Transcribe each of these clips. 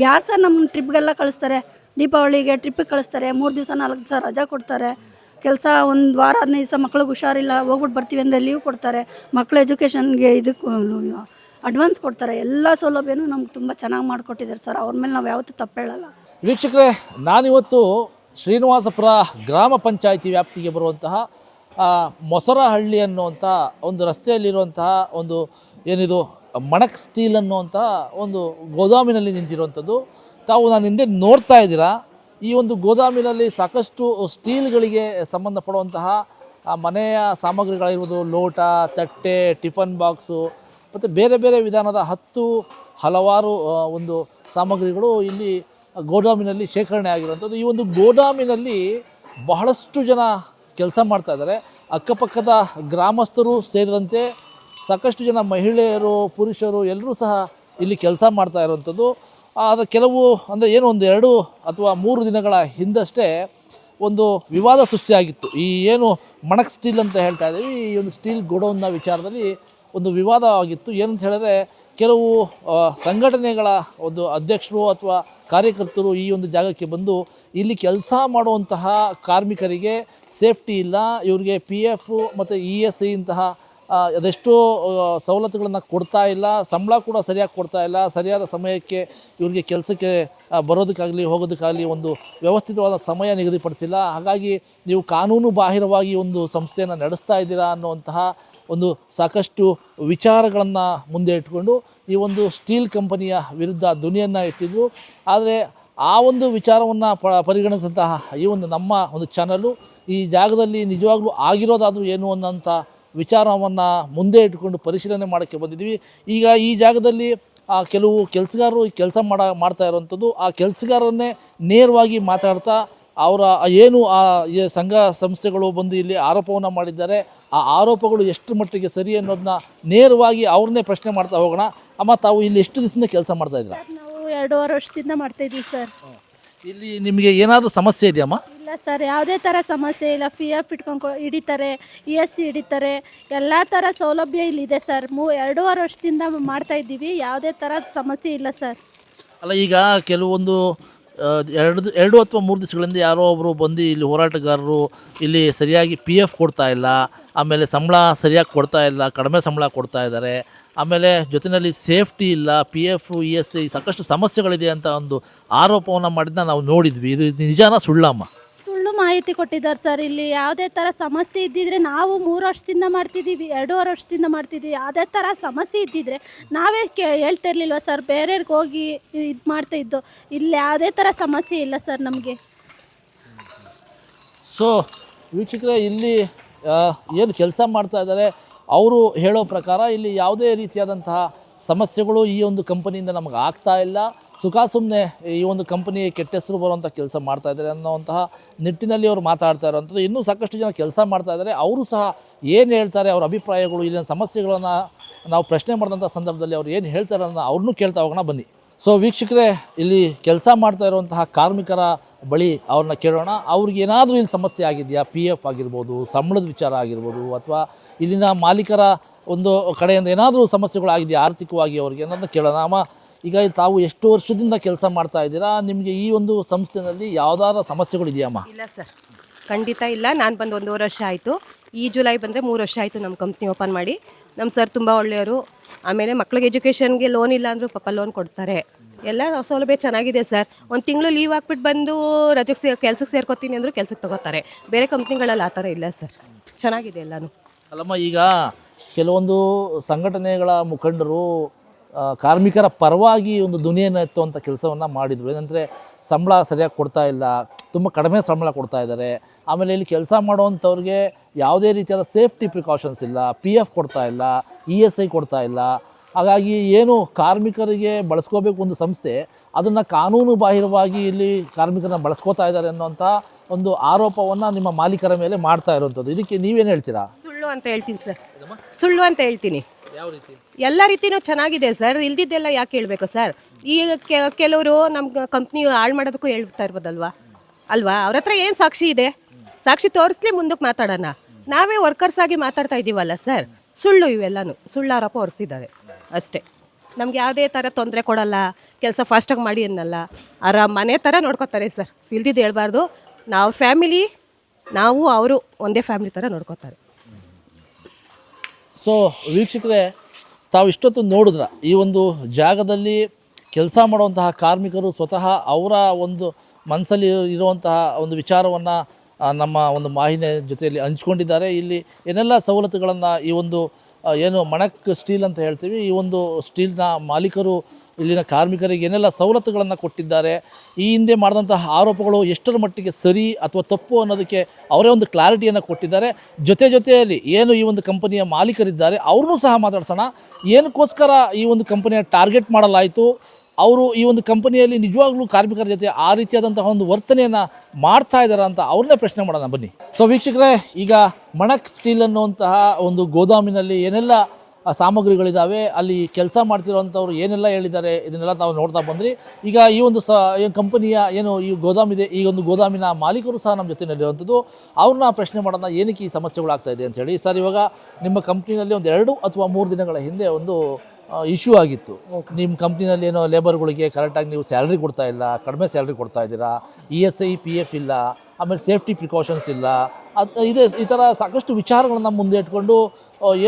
ಯಾರು ಸರ್ ನಮ್ಮ ಟ್ರಿಪ್ಗೆಲ್ಲ ಕಳಿಸ್ತಾರೆ, ದೀಪಾವಳಿಗೆ ಟ್ರಿಪ್ಪಿಗೆ ಕಳಿಸ್ತಾರೆ, 3 ದಿವಸ 4 ದಿವಸ ರಜಾ ಕೊಡ್ತಾರೆ. ಕೆಲಸ ಒಂದು ವಾರ 15 ದಿವಸ ಮಕ್ಳಿಗೆ ಹುಷಾರಿಲ್ಲ ಹೋಗ್ಬಿಟ್ಟು ಬರ್ತೀವಿ ಅಂದರೆ ಲೀವ್ ಕೊಡ್ತಾರೆ. ಮಕ್ಳ ಎಜುಕೇಷನ್ಗೆ ಇದಕ್ಕೆ ಅಡ್ವಾನ್ಸ್ ಕೊಡ್ತಾರೆ. ಎಲ್ಲ ಸೌಲಭ್ಯನೂ ನಮ್ಗೆ ತುಂಬ ಚೆನ್ನಾಗಿ ಮಾಡಿಕೊಟ್ಟಿದ್ದಾರೆ ಸರ್. ಅವ್ರ ಮೇಲೆ ನಾವು ಯಾವತ್ತೂ ತಪ್ಪು ಹೇಳಲ್ಲ. ವೀಕ್ಷಕರೇ, ನಾನಿವತ್ತು ಶ್ರೀನಿವಾಸಪುರ ಗ್ರಾಮ ಪಂಚಾಯಿತಿ ವ್ಯಾಪ್ತಿಗೆ ಬರುವಂತಹ ಮೊಸರಹಳ್ಳಿ ಅನ್ನುವಂಥ ಒಂದು ರಸ್ತೆಯಲ್ಲಿರುವಂತಹ ಒಂದು ಏನಿದು ಮಣಕ್ ಸ್ಟೀಲ್ ಅನ್ನುವಂತಹ ಒಂದು ಗೋದಾಮಿನಲ್ಲಿ ನಿಂತಿರುವಂಥದ್ದು. ನಾನು ಹಿಂದೆ ನೋಡ್ತಾ ಇದ್ದೀರಾ, ಈ ಒಂದು ಗೋದಾಮಿನಲ್ಲಿ ಸಾಕಷ್ಟು ಸ್ಟೀಲ್ಗಳಿಗೆ ಸಂಬಂಧಪಡುವಂತಹ ಮನೆಯ ಸಾಮಗ್ರಿಗಳಿರ್ಬೋದು, ಲೋಟ, ತಟ್ಟೆ, ಟಿಫನ್ ಬಾಕ್ಸು ಮತ್ತು ಬೇರೆ ಬೇರೆ ವಿಧಾನದ ಹಲವಾರು ಒಂದು ಸಾಮಗ್ರಿಗಳು ಇಲ್ಲಿ ಗೋದಾಮಿನಲ್ಲಿ ಶೇಖರಣೆ ಆಗಿರುವಂಥದ್ದು. ಈ ಒಂದು ಗೋದಾಮಿನಲ್ಲಿ ಬಹಳಷ್ಟು ಜನ ಕೆಲಸ ಮಾಡ್ತಾಯಿದ್ದಾರೆ. ಅಕ್ಕಪಕ್ಕದ ಗ್ರಾಮಸ್ಥರು ಸೇರಿದಂತೆ ಸಾಕಷ್ಟು ಜನ ಮಹಿಳೆಯರು, ಪುರುಷರು ಎಲ್ಲರೂ ಸಹ ಇಲ್ಲಿ ಕೆಲಸ ಮಾಡ್ತಾ ಇರುವಂಥದ್ದು. ಆದರೆ ಕೆಲವು ಅಂದರೆ ಏನು ಒಂದು 2 ಅಥವಾ 3 ದಿನಗಳ ಹಿಂದಷ್ಟೇ ಒಂದು ವಿವಾದ ಸೃಷ್ಟಿಯಾಗಿತ್ತು. ಈ ಏನು ಮಣಕ್ ಸ್ಟೀಲ್ ಅಂತ ಹೇಳ್ತಾ ಇದ್ದೀವಿ, ಈ ಒಂದು ಸ್ಟೀಲ್ ಗೋಡೌನ್ನ ವಿಚಾರದಲ್ಲಿ ಒಂದು ವಿವಾದವಾಗಿತ್ತು. ಏನಂತ ಹೇಳಿದ್ರೆ, ಕೆಲವು ಸಂಘಟನೆಗಳ ಒಂದು ಅಧ್ಯಕ್ಷರು ಅಥವಾ ಕಾರ್ಯಕರ್ತರು ಈ ಒಂದು ಜಾಗಕ್ಕೆ ಬಂದು ಇಲ್ಲಿ ಕೆಲಸ ಮಾಡುವಂತಹ ಕಾರ್ಮಿಕರಿಗೆ ಸೇಫ್ಟಿ ಇಲ್ಲ, ಇವರಿಗೆ PF ಮತ್ತು ESI ಇಂತಹ ಅದೆಷ್ಟೋ ಸವಲತ್ತುಗಳನ್ನು ಕೊಡ್ತಾ ಇಲ್ಲ, ಸಂಬಳ ಕೂಡ ಸರಿಯಾಗಿ ಕೊಡ್ತಾ ಇಲ್ಲ, ಸರಿಯಾದ ಸಮಯಕ್ಕೆ ಇವ್ರಿಗೆ ಕೆಲಸಕ್ಕೆ ಬರೋದಕ್ಕಾಗಲಿ ಹೋಗೋದಕ್ಕಾಗಲಿ ಒಂದು ವ್ಯವಸ್ಥಿತವಾದ ಸಮಯ ನಿಗದಿಪಡಿಸಿಲ್ಲ. ಹಾಗಾಗಿ ನೀವು ಕಾನೂನು ಬಾಹಿರವಾಗಿ ಒಂದು ಸಂಸ್ಥೆಯನ್ನು ನಡೆಸ್ತಾ ಇದ್ದೀರಾ ಅನ್ನುವಂತಹ ಒಂದು ಸಾಕಷ್ಟು ವಿಚಾರಗಳನ್ನು ಮುಂದೆ ಇಟ್ಕೊಂಡು ಈ ಒಂದು ಸ್ಟೀಲ್ ಕಂಪನಿಯ ವಿರುದ್ಧ ಧ್ವನಿಯನ್ನು ಎತ್ತಿದ್ರು. ಆದರೆ ಆ ಒಂದು ವಿಚಾರವನ್ನು ಪರಿಗಣಿಸಿದಂತಹ ಈ ಒಂದು ನಮ್ಮ ಒಂದು ಚಾನಲ್ಲು ಈ ಜಾಗದಲ್ಲಿ ನಿಜವಾಗ್ಲೂ ಆಗಿರೋದಾದರೂ ಏನು ಅನ್ನೋಂಥ ವಿಚಾರವನ್ನು ಮುಂದೆ ಇಟ್ಕೊಂಡು ಪರಿಶೀಲನೆ ಮಾಡೋಕ್ಕೆ ಬಂದಿದ್ದೀವಿ. ಈಗ ಈ ಜಾಗದಲ್ಲಿ ಕೆಲವು ಕೆಲಸಗಾರರು ಕೆಲಸ ಮಾಡ್ತಾ ಇರುವಂಥದ್ದು, ಆ ಕೆಲಸಗಾರರನ್ನೇ ನೇರವಾಗಿ ಮಾತಾಡ್ತಾ ಅವರ ಏನು ಸಂಘ ಸಂಸ್ಥೆಗಳು ಬಂದು ಇಲ್ಲಿ ಆರೋಪವನ್ನು ಮಾಡಿದ್ದಾರೆ, ಆ ಆರೋಪಗಳು ಎಷ್ಟು ಮಟ್ಟಿಗೆ ಸರಿ ಅನ್ನೋದನ್ನ ನೇರವಾಗಿ ಅವ್ರನ್ನೇ ಪ್ರಶ್ನೆ ಮಾಡ್ತಾ ಹೋಗೋಣ. ಅಮ್ಮ, ತಾವು ಇಲ್ಲಿ ಎಷ್ಟು ದಿವಸದಿಂದ ಕೆಲಸ ಮಾಡ್ತಾ ಇದ್ದೀರಾ? ನಾವು 2.5 ವರ್ಷದಿಂದ ಮಾಡ್ತಾಯಿದ್ದೀವಿ ಸರ್. ಇಲ್ಲಿ ನಿಮಗೆ ಏನಾದರೂ ಸಮಸ್ಯೆ ಇದೆಯಮ್ಮ? ಇಲ್ಲ ಸರ್, ಯಾವುದೇ ಥರ ಸಮಸ್ಯೆ ಇಲ್ಲ. PF ಇಟ್ಕೊಂಡು ಹಿಡಿತಾರೆ, ESI ಹಿಡಿತಾರೆ, ಎಲ್ಲ ಥರ ಸೌಲಭ್ಯ ಇಲ್ಲಿದೆ ಸರ್. 2.5 ವರ್ಷದಿಂದ ಮಾಡ್ತಾಯಿದ್ದೀವಿ, ಯಾವುದೇ ಥರ ಸಮಸ್ಯೆ ಇಲ್ಲ ಸರ್. ಅಲ್ಲ, ಈಗ ಕೆಲವೊಂದು 2 ಅಥವಾ 3 ದಿವಸಗಳಿಂದ ಯಾರೋ ಒಬ್ಬರು ಬಂದು ಇಲ್ಲಿ ಹೋರಾಟಗಾರರು ಇಲ್ಲಿ ಸರಿಯಾಗಿ PF ಕೊಡ್ತಾ ಇಲ್ಲ, ಆಮೇಲೆ ಸಂಬಳ ಸರಿಯಾಗಿ ಕೊಡ್ತಾ ಇಲ್ಲ, ಕಡಿಮೆ ಸಂಬಳ ಕೊಡ್ತಾ ಇದ್ದಾರೆ, ಆಮೇಲೆ ಜೊತೆಯಲ್ಲಿ ಸೇಫ್ಟಿ ಇಲ್ಲ, PF ESI ಸಾಕಷ್ಟು ಸಮಸ್ಯೆಗಳಿದೆ ಅಂತ ಒಂದು ಆರೋಪವನ್ನು ಮಾಡಿದ್ದನ್ನ ನಾವು ನೋಡಿದ್ವಿ. ಇದು ನಿಜಾನ ಸುಳ್ಳಮ್ಮ? ಸುಳ್ಳು ಮಾಹಿತಿ ಕೊಟ್ಟಿದ್ದಾರೆ ಸರ್. ಇಲ್ಲಿ ಯಾವುದೇ ಥರ ಸಮಸ್ಯೆ ಇದ್ದಿದ್ರೆ ನಾವು 3 ವರ್ಷದಿಂದ ಮಾಡ್ತಿದ್ದೀವಿ, 2.5 ವರ್ಷದಿಂದ ಮಾಡ್ತಿದ್ದೀವಿ. ಯಾವುದೇ ಥರ ಸಮಸ್ಯೆ ಇದ್ದಿದ್ರೆ ನಾವೇ ಹೇಳ್ತಾ ಇರಲಿಲ್ವ ಸರ್, ಬೇರೆಯವ್ರಿಗೆ ಹೋಗಿ ಇದು ಮಾಡ್ತಾಯಿದ್ದು. ಇಲ್ಲಿ ಯಾವುದೇ ಥರ ಸಮಸ್ಯೆ ಇಲ್ಲ ಸರ್ ನಮಗೆ. ಸೊ ವೀಕ್ಷಕರೇ, ಇಲ್ಲಿ ಏನು ಕೆಲಸ ಮಾಡ್ತಾ ಇದ್ದಾರೆ ಅವರು ಹೇಳೋ ಪ್ರಕಾರ ಇಲ್ಲಿ ಯಾವುದೇ ರೀತಿಯಾದಂತಹ ಸಮಸ್ಯೆಗಳು ಈ ಒಂದು ಕಂಪನಿಯಿಂದ ನಮಗೆ ಆಗ್ತಾ ಇಲ್ಲ, ಸುಮ್ಮನೆ ಈ ಒಂದು ಕಂಪನಿ ಕೆಟ್ಟ ಹೆಸರು ಬರುವಂಥ ಕೆಲಸ ಮಾಡ್ತಾ ಇದ್ದಾರೆ ಅನ್ನೋವಂತಹ ನಿಟ್ಟಿನಲ್ಲಿ ಅವರು ಮಾತಾಡ್ತಾ ಇರೋವಂಥದ್ದು. ಇನ್ನೂ ಸಾಕಷ್ಟು ಜನ ಕೆಲಸ ಮಾಡ್ತಾ ಇದ್ದಾರೆ, ಅವರು ಸಹ ಏನು ಹೇಳ್ತಾರೆ, ಅವರ ಅಭಿಪ್ರಾಯಗಳು, ಇಲ್ಲಿನ ಸಮಸ್ಯೆಗಳನ್ನು ನಾವು ಪ್ರಶ್ನೆ ಮಾಡಿದಂಥ ಸಂದರ್ಭದಲ್ಲಿ ಅವ್ರು ಏನು ಹೇಳ್ತಾರೆ ಅನ್ನೋ ಅವ್ರನ್ನೂ ಕೇಳ್ತಾ ಹೋಗೋಣ ಬನ್ನಿ. ಸೊ ವೀಕ್ಷಕರೇ, ಇಲ್ಲಿ ಕೆಲಸ ಮಾಡ್ತಾ ಇರುವಂತಹ ಕಾರ್ಮಿಕರ ಬಳಿ ಅವ್ರನ್ನ ಕೇಳೋಣ. ಅವ್ರಿಗೆ ಏನಾದರೂ ಇಲ್ಲಿ ಸಮಸ್ಯೆ ಆಗಿದೆಯಾ? PF ಆಗಿರ್ಬೋದು, ಸಂಬಳದ ವಿಚಾರ ಆಗಿರ್ಬೋದು, ಅಥವಾ ಇಲ್ಲಿನ ಮಾಲೀಕರ ಒಂದು ಕಡೆಯಿಂದ ಏನಾದರೂ ಸಮಸ್ಯೆಗಳು ಆಗಿದೆಯಾ ಆರ್ಥಿಕವಾಗಿ ಅವ್ರಿಗೆ ಅನ್ನೋದನ್ನ ಕೇಳೋಣ. ಅಮ್ಮ, ಈಗ ತಾವು ಎಷ್ಟು ವರ್ಷದಿಂದ ಕೆಲಸ ಮಾಡ್ತಾ ಇದ್ದೀರಾ? ನಿಮಗೆ ಈ ಒಂದು ಸಂಸ್ಥೆಯಲ್ಲಿ ಯಾವುದಾದ್ರು ಸಮಸ್ಯೆಗಳಿದೆಯಮ್ಮ? ಇಲ್ಲ ಸರ್, ಖಂಡಿತ ಇಲ್ಲ. ನಾನು ಬಂದು 1.5 ವರ್ಷ ಆಯಿತು. ಈ ಜುಲೈ ಬಂದರೆ 3 ವರ್ಷ ಆಯಿತು ನಮ್ಮ ಕಂಪ್ನಿ ಓಪನ್ ಮಾಡಿ. ನಮ್ಮ ಸರ್ ತುಂಬ ಒಳ್ಳೆಯವರು. ಆಮೇಲೆ ಮಕ್ಳಿಗೆ ಎಜುಕೇಷನ್ಗೆ ಲೋನ್ ಇಲ್ಲ ಅಂದರೂ ಪಾಪ ಲೋನ್ ಕೊಡ್ತಾರೆ. ಎಲ್ಲ ಸೌಲಭ್ಯ ಚೆನ್ನಾಗಿದೆ ಸರ್. 1 ತಿಂಗಳು ಲೀವ್ ಹಾಕ್ಬಿಟ್ಟು ಬಂದು ಕೆಲಸಕ್ಕೆ ಸೇರ್ಕೊತೀನಿ ಅಂದರೂ ಕೆಲಸಕ್ಕೆ ತಗೋತಾರೆ. ಬೇರೆ ಕಂಪ್ನಿಗಳಲ್ಲಿ ಆ ಥರ ಇಲ್ಲ ಸರ್, ಚೆನ್ನಾಗಿದೆ ಎಲ್ಲನೂ. ಅಲ್ಲಮ್ಮ, ಈಗ ಕೆಲವೊಂದು ಸಂಘಟನೆಗಳ ಮುಖಂಡರು ಕಾರ್ಮಿಕರ ಪರವಾಗಿ ಒಂದು ಧ್ವನಿಯನ್ನು ಎತ್ತುವಂಥ ಕೆಲಸವನ್ನು ಮಾಡಿದರು. ಏನಂದರೆ ಸಂಬಳ ಸರಿಯಾಗಿ ಕೊಡ್ತಾ ಇಲ್ಲ, ತುಂಬ ಕಡಿಮೆ ಸಂಬಳ ಕೊಡ್ತಾ ಇದ್ದಾರೆ, ಆಮೇಲೆ ಇಲ್ಲಿ ಕೆಲಸ ಮಾಡುವಂಥವ್ರಿಗೆ ಯಾವುದೇ ರೀತಿಯಾದ ಸೇಫ್ಟಿ ಪ್ರಿಕಾಷನ್ಸ್ ಇಲ್ಲ, PF ಕೊಡ್ತಾ ಇಲ್ಲ, ESI ಕೊಡ್ತಾ ಇಲ್ಲ. ಹಾಗಾಗಿ ಏನು ಕಾರ್ಮಿಕರಿಗೆ ಬಳಸ್ಕೋಬೇಕು ಒಂದು ಸಂಸ್ಥೆ, ಅದನ್ನು ಕಾನೂನು ಬಾಹಿರವಾಗಿ ಇಲ್ಲಿ ಕಾರ್ಮಿಕರನ್ನ ಬಳಸ್ಕೋತಾ ಇದ್ದಾರೆ ಅನ್ನೋಂಥ ಒಂದು ಆರೋಪವನ್ನು ನಿಮ್ಮ ಮಾಲೀಕರ ಮೇಲೆ ಮಾಡ್ತಾ ಇರುವಂಥದ್ದು. ಇದಕ್ಕೆ ನೀವೇನು ಹೇಳ್ತೀರಾ? ಸುಳ್ಳು ಅಂತ ಹೇಳ್ತೀನಿ ಸರ್, ಸುಳ್ಳು ಅಂತ ಹೇಳ್ತೀನಿ. ಯಾವ ರೀತಿ? ಎಲ್ಲ ರೀತಿಯೂ ಚೆನ್ನಾಗಿದೆ ಸರ್, ಇಲ್ದಿದ್ದೆಲ್ಲ ಯಾಕೆ ಹೇಳ್ಬೇಕು ಸರ್? ಈಗ ಕೆಲವರು ನಮ್ಮ ಕಂಪ್ನಿ ಹಾಳು ಮಾಡೋದಕ್ಕೂ ಹೇಳ್ತಾ ಇರ್ಬೋದಲ್ವಾ ಅಲ್ವಾ? ಅವ್ರ ಹತ್ರ ಏನು ಸಾಕ್ಷಿ ಇದೆ? ಸಾಕ್ಷಿ ತೋರಿಸ್ಲಿ, ಮುಂದಕ್ಕೆ ಮಾತಾಡೋಣ. ನಾವೇ ವರ್ಕರ್ಸ್ ಆಗಿ ಮಾತಾಡ್ತಾ ಇದ್ದೀವಲ್ಲ ಸರ್. ಸುಳ್ಳು ಇವೆಲ್ಲನೂ ಸುಳ್ಳು ಆರೋಪ ಹೊರಿಸಿದ್ದಾರೆ ಅಷ್ಟೇ. ನಮ್ಗೆ ಯಾವುದೇ ಥರ ತೊಂದರೆ ಕೊಡಲ್ಲ, ಕೆಲಸ ಫಾಸ್ಟಾಗಿ ಮಾಡಿ ಅನ್ನಲ್ಲ, ಆರಾಮ್ ಮನೆ ಥರ ನೋಡ್ಕೊತಾರೆ ಸರ್. ಇಲ್ದಿದ್ದು ಹೇಳ್ಬಾರ್ದು, ನಾವು ಫ್ಯಾಮಿಲಿ, ನಾವು ಅವರು ಒಂದೇ ಫ್ಯಾಮಿಲಿ ಥರ ನೋಡ್ಕೊತಾರೆ. ಸೊ ವೀಕ್ಷಕರೇ, ತಾವು ಇಷ್ಟೊತ್ತು ನೋಡಿದ್ರ ಈ ಒಂದು ಜಾಗದಲ್ಲಿ ಕೆಲಸ ಮಾಡುವಂತಹ ಕಾರ್ಮಿಕರು ಸ್ವತಃ ಅವರ ಒಂದು ಮನಸ್ಸಲ್ಲಿ ಇರುವಂತಹ ಒಂದು ವಿಚಾರವನ್ನು ನಮ್ಮ ಒಂದು ಮಾಹಿತಿಯ ಜೊತೆಯಲ್ಲಿ ಹಂಚ್ಕೊಂಡಿದ್ದಾರೆ. ಇಲ್ಲಿ ಏನೆಲ್ಲ ಸವಲತ್ತುಗಳನ್ನು ಈ ಒಂದು ಏನು ಮಣಕ್ ಸ್ಟೀಲ್ ಅಂತ ಹೇಳ್ತೀವಿ, ಈ ಒಂದು ಸ್ಟೀಲ್ನ ಮಾಲೀಕರು ಇಲ್ಲಿನ ಕಾರ್ಮಿಕರಿಗೆ ಏನೆಲ್ಲ ಸವಲತ್ತುಗಳನ್ನು ಕೊಟ್ಟಿದ್ದಾರೆ, ಈ ಹಿಂದೆ ಮಾಡಿದಂತಹ ಆರೋಪಗಳು ಎಷ್ಟರ ಮಟ್ಟಿಗೆ ಸರಿ ಅಥವಾ ತಪ್ಪು ಅನ್ನೋದಕ್ಕೆ ಅವರೇ ಒಂದು ಕ್ಲಾರಿಟಿಯನ್ನು ಕೊಟ್ಟಿದ್ದಾರೆ. ಜೊತೆಯಲ್ಲಿ ಏನು ಈ ಒಂದು ಕಂಪನಿಯ ಮಾಲೀಕರಿದ್ದಾರೆ ಅವ್ರನ್ನೂ ಸಹ ಮಾತಾಡ್ಸೋಣ. ಏನಕ್ಕೋಸ್ಕರ ಈ ಒಂದು ಕಂಪನಿಯ ಟಾರ್ಗೆಟ್ ಮಾಡಲಾಯಿತು, ಅವರು ಈ ಒಂದು ಕಂಪನಿಯಲ್ಲಿ ನಿಜವಾಗ್ಲೂ ಕಾರ್ಮಿಕರ ಜೊತೆ ಆ ರೀತಿಯಾದಂತಹ ಒಂದು ವರ್ತನೆಯನ್ನು ಮಾಡ್ತಾ ಇದ್ದಾರೆ ಅಂತ ಅವ್ರನ್ನೇ ಪ್ರಶ್ನೆ ಮಾಡೋಣ ಬನ್ನಿ. ಸೊ ವೀಕ್ಷಕರೇ, ಈಗ ಮಣಕ್ ಸ್ಟೀಲ್ ಅನ್ನುವಂತಹ ಒಂದು ಗೋದಾಮಿನಲ್ಲಿ ಏನೆಲ್ಲ ಸಾಮಗ್ರಿಗಳಿದ್ದಾವೆ, ಅಲ್ಲಿ ಕೆಲಸ ಮಾಡ್ತಿರೋವಂಥವ್ರು ಏನೆಲ್ಲ ಹೇಳಿದ್ದಾರೆ, ಇದನ್ನೆಲ್ಲ ತಾವು ನೋಡ್ತಾ ಬಂದ್ರಿ. ಈಗ ಈ ಒಂದು ಕಂಪನಿಯ ಏನು ಈ ಗೋದಾಮಿದೆ, ಈ ಒಂದು ಗೋದಾಮಿನ ಮಾಲೀಕರು ಸಹ ನಮ್ಮ ಜೊತೆ ನಡೆಯುವಂಥದ್ದು. ಅವ್ರನ್ನ ಪ್ರಶ್ನೆ ಮಾಡೋಣ, ಏನಕ್ಕೆ ಈ ಸಮಸ್ಯೆಗಳಾಗ್ತಾ ಇದೆ ಅಂತೇಳಿ. ಸರ್, ಇವಾಗ ನಿಮ್ಮ ಕಂಪ್ನಿನಲ್ಲಿ ಒಂದು 2 ಅಥವಾ 3 ದಿನಗಳ ಹಿಂದೆ ಒಂದು ಇಶ್ಯೂ ಆಗಿತ್ತು. ನಿಮ್ಮ ಕಂಪ್ನಿನಲ್ಲಿ ಏನೋ ಲೇಬರ್ಗಳಿಗೆ ಕರೆಕ್ಟಾಗಿ ನೀವು ಸ್ಯಾಲ್ರಿ ಕೊಡ್ತಾ ಇಲ್ಲ, ಕಡಿಮೆ ಸ್ಯಾಲ್ರಿ ಕೊಡ್ತಾ ಇದ್ದೀರಾ, ESI PF ಇಲ್ಲ, ಆಮೇಲೆ ಸೇಫ್ಟಿ ಪ್ರಿಕಾಷನ್ಸ್ ಇಲ್ಲ, ಇದೆ. ಈ ಥರ ಸಾಕಷ್ಟು ವಿಚಾರಗಳನ್ನು ಮುಂದೆ ಇಟ್ಕೊಂಡು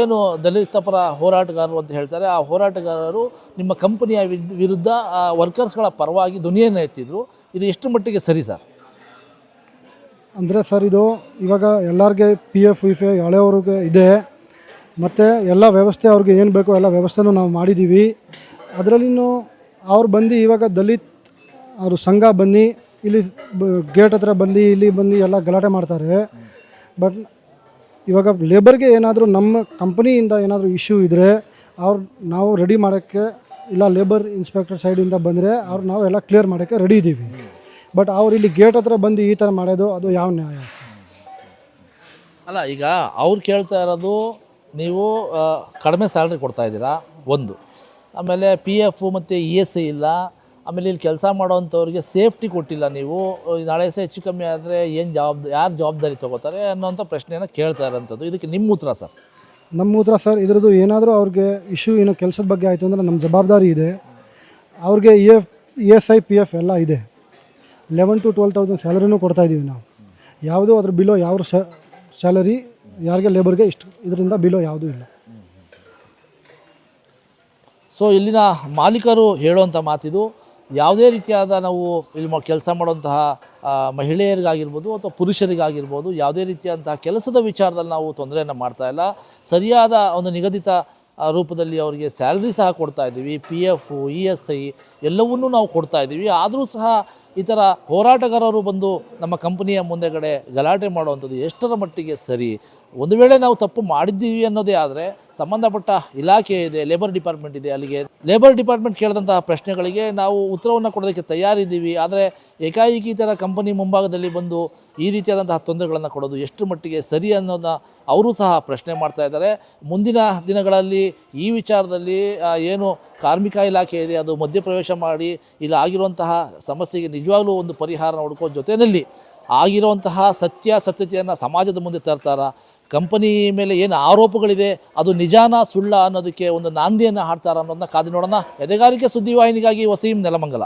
ಏನು ದಲಿತ ಪರ ಹೋರಾಟಗಾರರು ಅಂತ ಹೇಳ್ತಾರೆ, ಆ ಹೋರಾಟಗಾರರು ನಿಮ್ಮ ಕಂಪನಿಯ ವಿರುದ್ಧ ವರ್ಕರ್ಸ್ಗಳ ಪರವಾಗಿ ಧ್ವನಿಯನ್ನು ಎತ್ತಿದ್ರು. ಇದು ಎಷ್ಟು ಮಟ್ಟಿಗೆ ಸರಿ ಸರ್? ಅಂದರೆ ಸರ್, ಇದು ಇವಾಗ ಎಲ್ಲರಿಗೆ PF ಹಳೆಯವ್ರಿಗೆ ಇದೆ, ಮತ್ತು ಎಲ್ಲ ವ್ಯವಸ್ಥೆ ಅವ್ರಿಗೆ ಏನು ಬೇಕೋ ಎಲ್ಲ ವ್ಯವಸ್ಥೆನೂ ನಾವು ಮಾಡಿದ್ದೀವಿ. ಅದರಲ್ಲಿನೂ ಅವ್ರು ಬಂದು ಇವಾಗ ದಲಿತ್ ಅವರು ಸಂಘ ಬಂದು ಇಲ್ಲಿ ಗೇಟ್ ಹತ್ರ ಬಂದು ಇಲ್ಲಿ ಬಂದು ಎಲ್ಲ ಗಲಾಟೆ ಮಾಡ್ತಾರೆ. ಬಟ್ ಇವಾಗ ಲೇಬರ್ಗೆ ಏನಾದರೂ ನಮ್ಮ ಕಂಪ್ನಿಯಿಂದ ಏನಾದರೂ ಇಶ್ಯೂ ಇದ್ದರೆ ನಾವು ರೆಡಿ ಮಾಡೋಕ್ಕೆ, ಇಲ್ಲ ಲೇಬರ್ ಇನ್ಸ್ಪೆಕ್ಟರ್ ಸೈಡಿಂದ ಬಂದರೆ ನಾವು ಎಲ್ಲ ಕ್ಲಿಯರ್ ಮಾಡೋಕ್ಕೆ ರೆಡಿ ಇದ್ದೀವಿ. ಬಟ್ ಅವ್ರು ಇಲ್ಲಿ ಗೇಟ್ ಹತ್ರ ಬಂದು ಈ ಥರ ಮಾಡೋದು ಅದು ಯಾವ ನ್ಯಾಯ? ಅಲ್ಲ, ಈಗ ಅವ್ರು ಕೇಳ್ತಾ ಇರೋದು, ನೀವು ಕಡಿಮೆ ಸ್ಯಾಲ್ರಿ ಕೊಡ್ತಾಯಿದ್ದೀರಾ ಒಂದು, ಆಮೇಲೆ PF ಮತ್ತು ESI ಇಲ್ಲ, ಆಮೇಲೆ ಇಲ್ಲಿ ಕೆಲಸ ಮಾಡೋವಂಥವ್ರಿಗೆ ಸೇಫ್ಟಿ ಕೊಟ್ಟಿಲ್ಲ ನೀವು, ನಾಳೆ ಸಹ ಹೆಚ್ಚು ಕಮ್ಮಿ ಆದರೆ ಯಾರು ಜವಾಬ್ದಾರಿ ತೊಗೋತಾರೆ ಅನ್ನೋಂಥ ಪ್ರಶ್ನೆಯನ್ನು ಕೇಳ್ತಾ ಇರೋಂಥದ್ದು. ಇದಕ್ಕೆ ನಿಮ್ಮ ಉತ್ತರ ಸರ್? ನಮ್ಮ ಉತ್ತರ ಸರ್, ಇದ್ರದ್ದು ಏನಾದರೂ ಅವ್ರಿಗೆ ಇಶ್ಯೂ ಏನೋ ಕೆಲಸದ ಬಗ್ಗೆ ಆಯಿತು ಅಂದರೆ ನಮ್ಮ ಜವಾಬ್ದಾರಿ ಇದೆ. ಅವ್ರಿಗೆ ESI PF ಎಲ್ಲ ಇದೆ. 11,000 to 12,000 ಸ್ಯಾಲರಿನೂ ಕೊಡ್ತಾಯಿದ್ದೀವಿ ನಾವು. ಯಾವುದೂ ಅದ್ರ ಬಿಲೋ ಯಾವ ಸ್ಯಾಲರಿ ಯಾರಿಗೆ ಲೇಬರ್ಗೆ ಇಷ್ಟು ಇದರಿಂದ ಬಿಲೋ ಯಾವುದೂ ಇಲ್ಲ. ಸೊ ಇಲ್ಲಿನ ಮಾಲೀಕರು ಹೇಳುವಂಥ ಮಾತಿದು, ಯಾವುದೇ ರೀತಿಯಾದ ನಾವು ಇಲ್ಲಿ ಕೆಲಸ ಮಾಡುವಂತಹ ಮಹಿಳೆಯರಿಗಾಗಿರ್ಬೋದು ಅಥವಾ ಪುರುಷರಿಗಾಗಿರ್ಬೋದು ಯಾವುದೇ ರೀತಿಯಾದಂತಹ ಕೆಲಸದ ವಿಚಾರದಲ್ಲಿ ನಾವು ತೊಂದರೆಯನ್ನು ಮಾಡ್ತಾಯಿಲ್ಲ. ಸರಿಯಾದ ಒಂದು ನಿಗದಿತ ರೂಪದಲ್ಲಿ ಅವರಿಗೆ ಸ್ಯಾಲ್ರಿ ಸಹ ಕೊಡ್ತಾ ಇದ್ದೀವಿ, PF ESI ಎಲ್ಲವನ್ನೂ ನಾವು ಕೊಡ್ತಾ ಇದ್ದೀವಿ. ಆದರೂ ಸಹ ಈ ಥರ ಹೋರಾಟಗಾರರು ಬಂದು ನಮ್ಮ ಕಂಪನಿಯ ಮುಂದೆಗಡೆ ಗಲಾಟೆ ಮಾಡುವಂಥದ್ದು ಎಷ್ಟರ ಮಟ್ಟಿಗೆ ಸರಿ? ಒಂದು ವೇಳೆ ನಾವು ತಪ್ಪು ಮಾಡಿದ್ದೀವಿ ಅನ್ನೋದೇ ಆದರೆ ಸಂಬಂಧಪಟ್ಟ ಇಲಾಖೆ ಇದೆ, ಲೇಬರ್ ಡಿಪಾರ್ಟ್ಮೆಂಟ್ ಇದೆ, ಅಲ್ಲಿಗೆ ಲೇಬರ್ ಡಿಪಾರ್ಟ್ಮೆಂಟ್ ಕೇಳಿದಂತಹ ಪ್ರಶ್ನೆಗಳಿಗೆ ನಾವು ಉತ್ತರವನ್ನು ಕೊಡೋದಕ್ಕೆ ತಯಾರಿದ್ದೀವಿ. ಆದರೆ ಏಕಾಏಕಿ ಈ ಥರ ಕಂಪನಿ ಮುಂಭಾಗದಲ್ಲಿ ಬಂದು ಈ ರೀತಿಯಾದಂತಹ ತೊಂದರೆಗಳನ್ನು ಕೊಡೋದು ಎಷ್ಟು ಮಟ್ಟಿಗೆ ಸರಿ ಅನ್ನೋದನ್ನ ಅವರು ಸಹ ಪ್ರಶ್ನೆ ಮಾಡ್ತಾ ಇದ್ದಾರೆ. ಮುಂದಿನ ದಿನಗಳಲ್ಲಿ ಈ ವಿಚಾರದಲ್ಲಿ ಏನು ಕಾರ್ಮಿಕ ಇಲಾಖೆ ಇದೆ ಅದು ಮಧ್ಯಪ್ರವೇಶ ಮಾಡಿ ಇಲ್ಲಿ ಆಗಿರುವಂತಹ ಸಮಸ್ಯೆಗೆ ನಿಜವಾಗ್ಲೂ ಒಂದು ಪರಿಹಾರ ಹುಡುಕೋ ಜೊತೆಯಲ್ಲಿ ಆಗಿರುವಂತಹ ಸತ್ಯತೆಯನ್ನು ಸಮಾಜದ ಮುಂದೆ ತರ್ತಾರ, ಕಂಪನಿ ಮೇಲೆ ಏನು ಆರೋಪಗಳಿದೆ ಅದು ನಿಜಾನ ಸುಳ್ಳ ಅನ್ನೋದಕ್ಕೆ ಒಂದು ನಾಂದಿಯನ್ನು ಹಾಡ್ತಾರ ಅನ್ನೋದನ್ನ ಕಾದು ನೋಡೋಣ. ಎದೆಗಾರಿಕೆ ಸುದ್ದಿವಾಹಿನಿಗಾಗಿ ವಸೀಂ ನೆಲಮಂಗಲ.